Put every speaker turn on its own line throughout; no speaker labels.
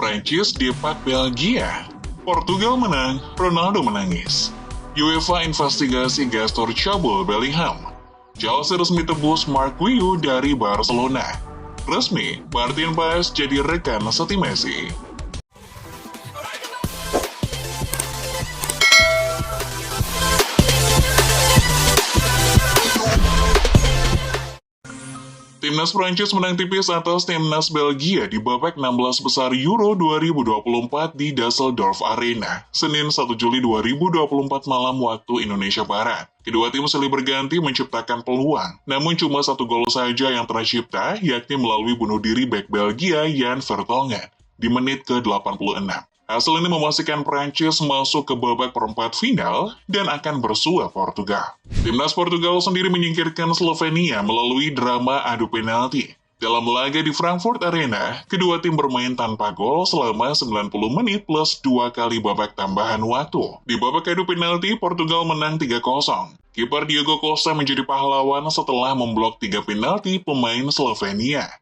Prancis dipak Belgia. Portugal menang, Ronaldo menangis. UEFA investigasi gestur cabul Bellingham. Chelsea resmi tebus Mark Guiu dari Barcelona. Resmi, Martin Paes jadi rekan setim Messi. Timnas Prancis menang tipis atas Timnas Belgia di babak 16 besar Euro 2024 di Düsseldorf Arena, Senin 1 Juli 2024 malam waktu Indonesia Barat. Kedua tim saling berganti menciptakan peluang, namun cuma satu gol saja yang tercipta, yakni melalui bunuh diri bek Belgia Jan Vertonghen di menit ke-86. Hasil ini memastikan Prancis masuk ke babak perempat final dan akan bersua Portugal. Timnas Portugal sendiri menyingkirkan Slovenia melalui drama adu penalti. Dalam laga di Frankfurt Arena, kedua tim bermain tanpa gol selama 90 menit plus 2 kali babak tambahan waktu. Di babak adu penalti, Portugal menang 3-0. Kiper Diogo Costa menjadi pahlawan setelah memblok 3 penalti pemain Slovenia.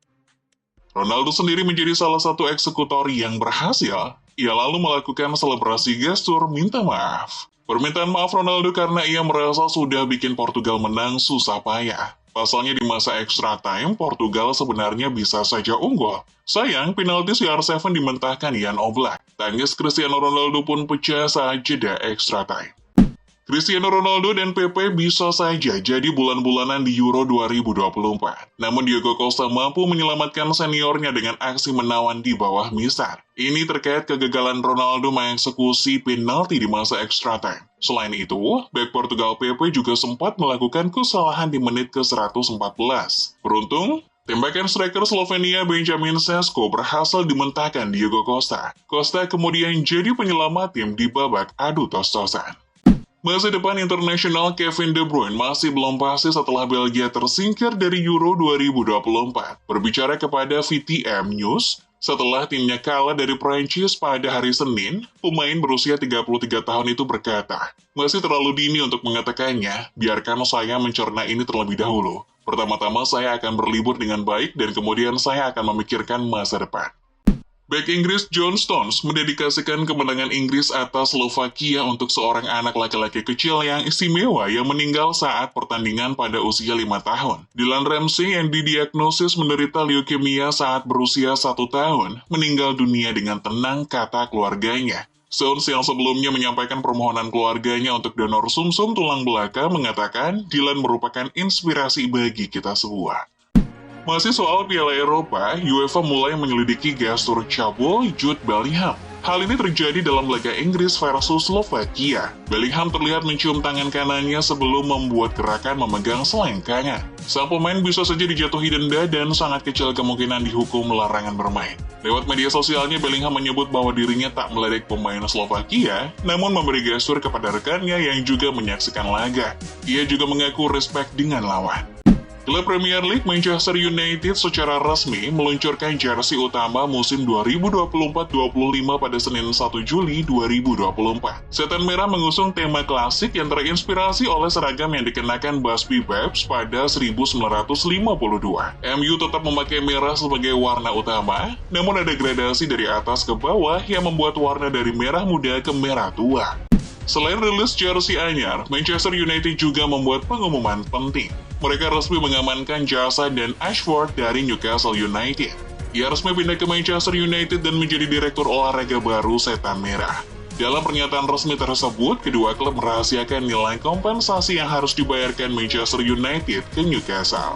Ronaldo sendiri menjadi salah satu eksekutor yang berhasil. Ia lalu melakukan selebrasi gestur minta maaf. Permintaan maaf Ronaldo karena ia merasa sudah bikin Portugal menang susah payah. Pasalnya di masa extra time, Portugal sebenarnya bisa saja unggul. Sayang, penalti CR7 dimentahkan Jan Oblak. Tangis Cristiano Ronaldo pun pecah saat jeda extra time. Cristiano Ronaldo dan Pepe bisa saja jadi bulan-bulanan di Euro 2024. Namun Diogo Costa mampu menyelamatkan seniornya dengan aksi menawan di bawah misar. Ini terkait kegagalan Ronaldo mengeksekusi penalti di masa extra time. Selain itu, bek Portugal Pepe juga sempat melakukan kesalahan di menit ke-114. Beruntung, tembakan striker Slovenia Benjamin Sesko berhasil dimentahkan Diogo Costa. Costa kemudian jadi penyelamat tim di babak adu tos-tosan. Masa depan internasional Kevin De Bruyne masih belum pasti setelah Belgia tersingkir dari Euro 2024. Berbicara kepada VTM News, setelah timnya kalah dari Prancis pada hari Senin, pemain berusia 33 tahun itu berkata, "Masih terlalu dini untuk mengatakannya, biarkan saya mencerna ini terlebih dahulu. Pertama-tama saya akan berlibur dengan baik dan kemudian saya akan memikirkan masa depan." Bek Inggris John Stones mendedikasikan kemenangan Inggris atas Slovakia untuk seorang anak laki-laki kecil yang istimewa yang meninggal saat pertandingan pada usia 5 tahun. Dylan Ramsey yang didiagnosis menderita leukemia saat berusia 1 tahun, meninggal dunia dengan tenang, kata keluarganya. Stones yang sebelumnya menyampaikan permohonan keluarganya untuk donor sumsum tulang belakang mengatakan Dylan merupakan inspirasi bagi kita semua. Masih soal Piala Eropa, UEFA mulai menyelidiki gestur cabul Jude Bellingham. Hal ini terjadi dalam laga Inggris versus Slovakia. Bellingham terlihat mencium tangan kanannya sebelum membuat gerakan memegang selengkangnya. Sang pemain bisa saja dijatuhi denda dan sangat kecil kemungkinan dihukum larangan bermain. Lewat media sosialnya, Bellingham menyebut bahwa dirinya tak meledek pemain Slovakia, namun memberi gestur kepada rekannya yang juga menyaksikan laga. Ia juga mengaku respect dengan lawan. Klub Premier League Manchester United secara resmi meluncurkan jersey utama musim 2024-25 pada Senin 1 Juli 2024. Setan merah mengusung tema klasik yang terinspirasi oleh seragam yang dikenakan Busby Babs pada 1952. MU tetap memakai merah sebagai warna utama, namun ada gradasi dari atas ke bawah yang membuat warna dari merah muda ke merah tua. Selain rilis jersey anyar, Manchester United juga membuat pengumuman penting. Mereka resmi mengamankan jasa Dan Ashworth dari Newcastle United. Ia resmi pindah ke Manchester United dan menjadi direktur olahraga baru Setan Merah. Dalam pernyataan resmi tersebut, kedua klub merahasiakan nilai kompensasi yang harus dibayarkan Manchester United ke Newcastle.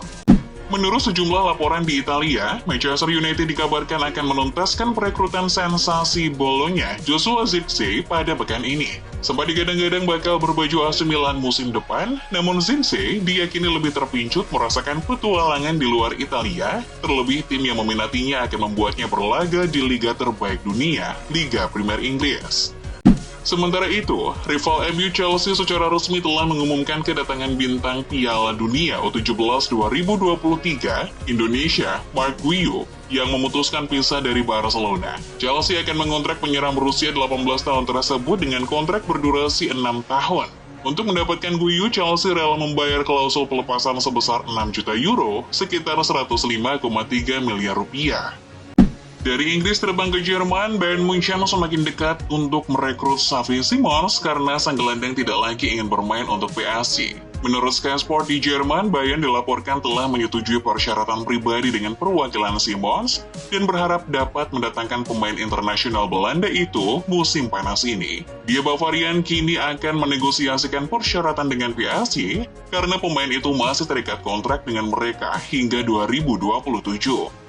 Menurut sejumlah laporan di Italia, Manchester United dikabarkan akan menuntaskan perekrutan sensasi Bologna Joshua Zirkzee pada pekan ini. Sempat digadang-gadang bakal berbaju AC Milan musim depan, namun Zirkzee diyakini lebih terpincut merasakan petualangan di luar Italia, terlebih tim yang meminatinya akan membuatnya berlaga di liga terbaik dunia, Liga Premier Inggris. Sementara itu, rival MU Chelsea secara resmi telah mengumumkan kedatangan bintang Piala Dunia U17 2023 Indonesia, Mark Guiu, yang memutuskan pisah dari Barcelona. Chelsea akan mengontrak penyerang berusia 18 tahun tersebut dengan kontrak berdurasi 6 tahun. Untuk mendapatkan Guiu, Chelsea rela membayar klausul pelepasan sebesar 6 juta euro, sekitar 105,3 miliar rupiah. Dari Inggris terbang ke Jerman, Bayern Munchen semakin dekat untuk merekrut Xavi Simons karena sang gelandang tidak lagi ingin bermain untuk PSG. Menurut Sky Sport di Jerman, Bayern dilaporkan telah menyetujui persyaratan pribadi dengan perwakilan Simons dan berharap dapat mendatangkan pemain internasional Belanda itu musim panas ini. Dia Bavarian kini akan menegosiasikan persyaratan dengan PSG karena pemain itu masih terikat kontrak dengan mereka hingga 2027.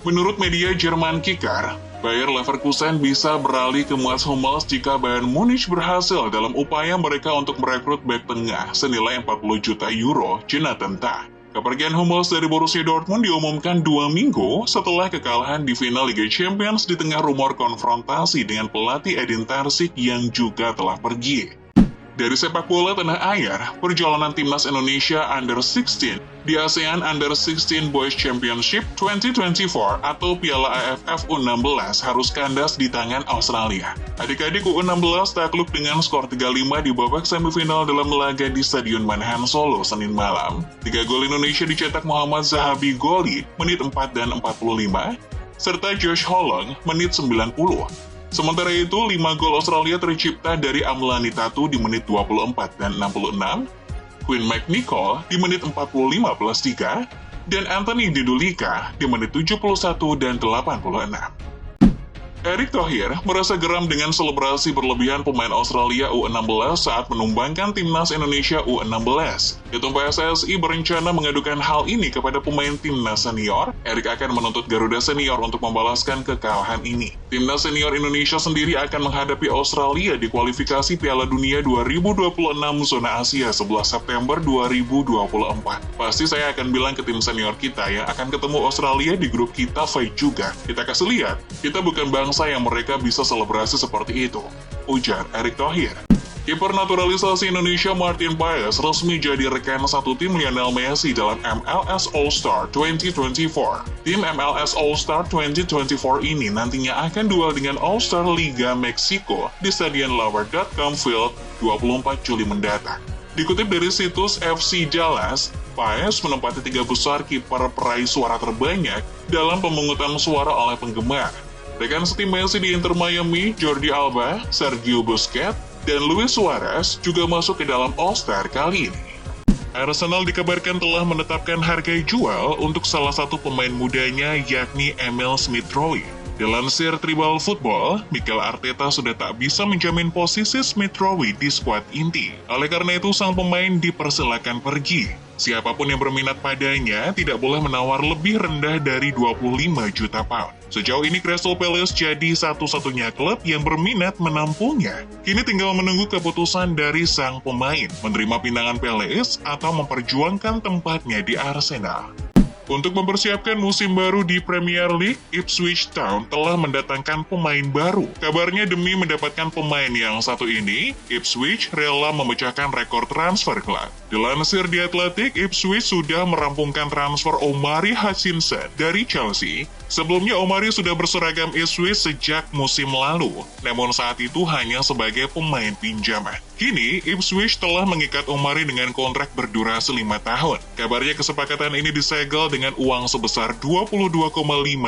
Menurut media Jerman Kicker, Bayer Leverkusen bisa beralih ke Mats Hummels jika Bayern Munich berhasil dalam upaya mereka untuk merekrut bek tengah senilai 40 juta euro, Jonathan Tah. Kepergian Hummels dari Borussia Dortmund diumumkan 2 minggu setelah kekalahan di final Liga Champions di tengah rumor konfrontasi dengan pelatih Edin Terzic yang juga telah pergi. Dari sepak bola tanah air, perjalanan timnas Indonesia Under-16 di ASEAN Under-16 Boys Championship 2024 atau Piala AFF U16 harus kandas di tangan Australia. Adik-adik U16 takluk dengan skor 3-5 di babak semifinal dalam laga di Stadion Manahan Solo Senin malam. 3 gol Indonesia dicetak Muhammad Zahabi Goli menit 4 dan 45, serta Josh Holland menit 90. Sementara itu, 5 gol Australia tercipta dari Amlani Tatu di menit 24 dan 66, Quinn McNichol di menit 45 plus 3, dan Anthony Dudulika di menit 71 dan 86. Erick Thohir merasa geram dengan selebrasi berlebihan pemain Australia U16 saat menumbangkan timnas Indonesia U16. Ketum PSSI berencana mengadukan hal ini kepada pemain timnas senior. Erick akan menuntut Garuda Senior untuk membalaskan kekalahan ini. Timnas senior Indonesia sendiri akan menghadapi Australia di kualifikasi Piala Dunia 2026 zona Asia 11 September 2024. Pasti saya akan bilang ke tim senior kita yang akan ketemu Australia di grup kita fight juga. Kita kasih lihat, kita bukan bangsa yang mereka bisa selebrasi seperti itu, ujar Erick Thohir. Kiper naturalisasi Indonesia Martin Paes resmi jadi rekan satu tim Lionel Messi dalam MLS All-Star 2024. Tim MLS All-Star 2024 ini nantinya akan duel dengan All-Star Liga Meksiko di Stadion Lover.com Field 24 Juli mendatang. Dikutip dari situs FC Dallas, Paes menempati 3 besar kiper peraih suara terbanyak dalam pemungutan suara oleh penggemar. Rekan setim Messi di Inter Miami, Jordi Alba, Sergio Busquets, dan Luis Suarez juga masuk ke dalam All-Star kali ini. Arsenal dikabarkan telah menetapkan harga jual untuk salah satu pemain mudanya yakni Emil Smith-Rowe. Dilansir Tribal Football, Mikel Arteta sudah tak bisa menjamin posisi Smith-Rowe di skuad inti. Oleh karena itu, sang pemain dipersilakan pergi. Siapapun yang berminat padanya tidak boleh menawar lebih rendah dari 25 juta pound. Sejauh ini Crystal Palace jadi satu-satunya klub yang berminat menampungnya. Kini tinggal menunggu keputusan dari sang pemain, menerima pinangan Palace atau memperjuangkan tempatnya di Arsenal. Untuk mempersiapkan musim baru di Premier League, Ipswich Town telah mendatangkan pemain baru. Kabarnya demi mendapatkan pemain yang satu ini, Ipswich rela memecahkan rekor transfer klub. Dilansir di Athletic, Ipswich sudah merampungkan transfer Omari Hutchinson dari Chelsea. Sebelumnya Omari sudah berseragam Ipswich sejak musim lalu, namun saat itu hanya sebagai pemain pinjaman. Kini, Ipswich telah mengikat Omari dengan kontrak berdurasi 5 tahun. Kabarnya kesepakatan ini disegel dengan uang sebesar 22,5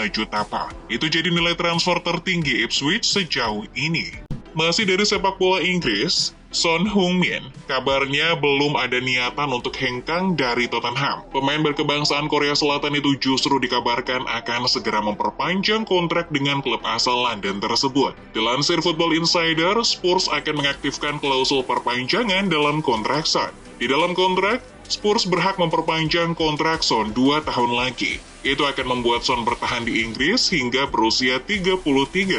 juta pound. Itu jadi nilai transfer tertinggi Ipswich sejauh ini. Masih dari sepak bola Inggris, Son Heung-min kabarnya belum ada niatan untuk hengkang dari Tottenham. Pemain berkebangsaan Korea Selatan itu justru dikabarkan akan segera memperpanjang kontrak dengan klub asal London tersebut. Dilansir Football Insider, Spurs akan mengaktifkan klausul perpanjangan dalam kontrak Son. Di dalam kontrak, Spurs berhak memperpanjang kontrak Son 2 tahun lagi. Itu akan membuat Son bertahan di Inggris hingga berusia 33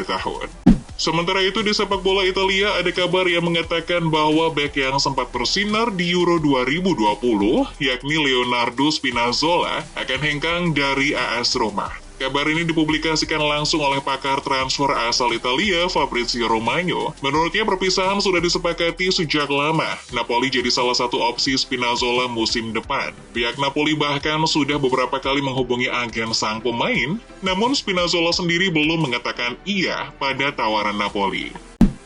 tahun. Sementara itu di sepak bola Italia ada kabar yang mengatakan bahwa bek yang sempat bersinar di Euro 2020, yakni Leonardo Spinazzola, akan hengkang dari AS Roma. Kabar ini dipublikasikan langsung oleh pakar transfer asal Italia, Fabrizio Romano. Menurutnya perpisahan sudah disepakati sejak lama. Napoli jadi salah satu opsi Spinazzola musim depan. Pihak Napoli bahkan sudah beberapa kali menghubungi agen sang pemain, namun Spinazzola sendiri belum mengatakan iya pada tawaran Napoli.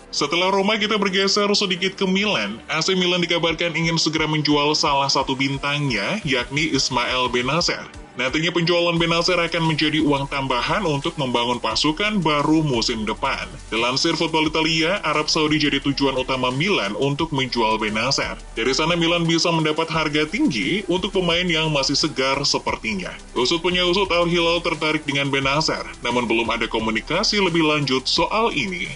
Setelah Roma, kita bergeser sedikit ke Milan. AC Milan dikabarkan ingin segera menjual salah satu bintangnya, yakni Ismail Benacer. Nantinya penjualan Bennacer akan menjadi uang tambahan untuk membangun pasukan baru musim depan. Dilansir Football Italia, Arab Saudi jadi tujuan utama Milan untuk menjual Bennacer. Dari sana Milan bisa mendapat harga tinggi untuk pemain yang masih segar sepertinya. Usut punya usut, Al Hilal tertarik dengan Bennacer, namun belum ada komunikasi lebih lanjut soal ini.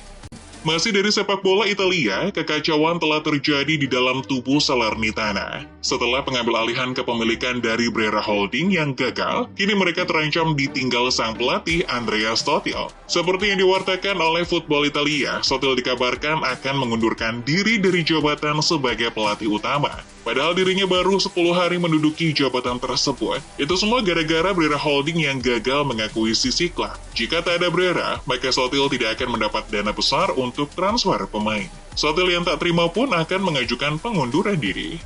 Masih dari sepak bola Italia, kekacauan telah terjadi di dalam tubuh Salernitana. Setelah pengambil alihan kepemilikan dari Brera Holding yang gagal, kini mereka terancam ditinggal sang pelatih Andrea Sottil. Seperti yang diwartakan oleh Football Italia, Sottil dikabarkan akan mengundurkan diri dari jabatan sebagai pelatih utama. Padahal dirinya baru 10 hari menduduki jabatan tersebut. Itu semua gara-gara Brera Holding yang gagal mengakui sisi klub. Jika tak ada Brera, maka Sottil tidak akan mendapat dana besar untuk transfer pemain. Sottil yang tak terima pun akan mengajukan pengunduran diri.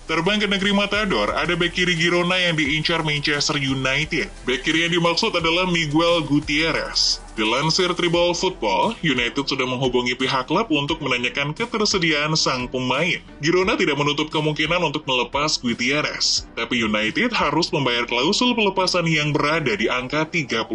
Terbang ke negeri Matador, ada bek kiri Girona yang diincar Manchester United. Bek kiri yang dimaksud adalah Miguel Gutierrez. Dilansir Tribal Football, United sudah menghubungi pihak klub untuk menanyakan ketersediaan sang pemain. Girona tidak menutup kemungkinan untuk melepas Gutierrez, tapi United harus membayar klausul pelepasan yang berada di angka 35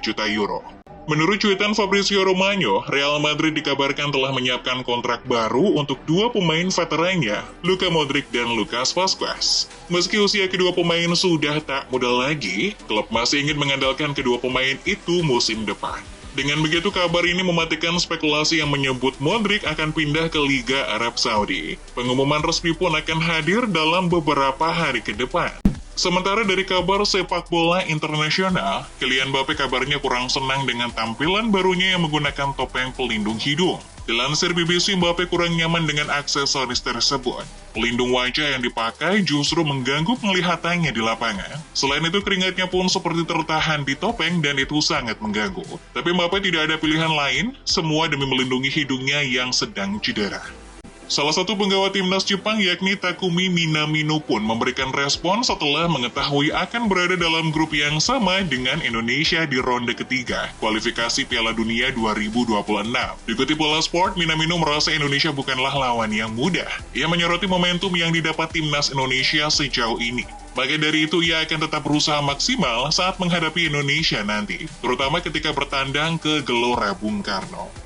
juta euro. Menurut cuitan Fabrizio Romano, Real Madrid dikabarkan telah menyiapkan kontrak baru untuk dua pemain veterannya, Luka Modric dan Lucas Vazquez. Meski usia kedua pemain sudah tak muda lagi, klub masih ingin mengandalkan kedua pemain itu musim depan. Dengan begitu, kabar ini mematikan spekulasi yang menyebut Modric akan pindah ke Liga Arab Saudi. Pengumuman resmi pun akan hadir dalam beberapa hari ke depan. Sementara dari kabar sepak bola internasional, Kylian Mbappe kabarnya kurang senang dengan tampilan barunya yang menggunakan topeng pelindung hidung. Dilansir BBC, Mbappe kurang nyaman dengan aksesoris tersebut. Pelindung wajah yang dipakai justru mengganggu penglihatannya di lapangan. Selain itu, keringatnya pun seperti tertahan di topeng dan itu sangat mengganggu. Tapi Mbappe tidak ada pilihan lain, semua demi melindungi hidungnya yang sedang cedera. Salah satu penggawa timnas Jepang yakni Takumi Minamino pun memberikan respon setelah mengetahui akan berada dalam grup yang sama dengan Indonesia di ronde ketiga kualifikasi Piala Dunia 2026. Dikutip Bola Sport, Minamino merasa Indonesia bukanlah lawan yang mudah. Ia menyoroti momentum yang didapat timnas Indonesia sejauh ini. Maka dari itu ia akan tetap berusaha maksimal saat menghadapi Indonesia nanti, terutama ketika bertandang ke Gelora Bung Karno.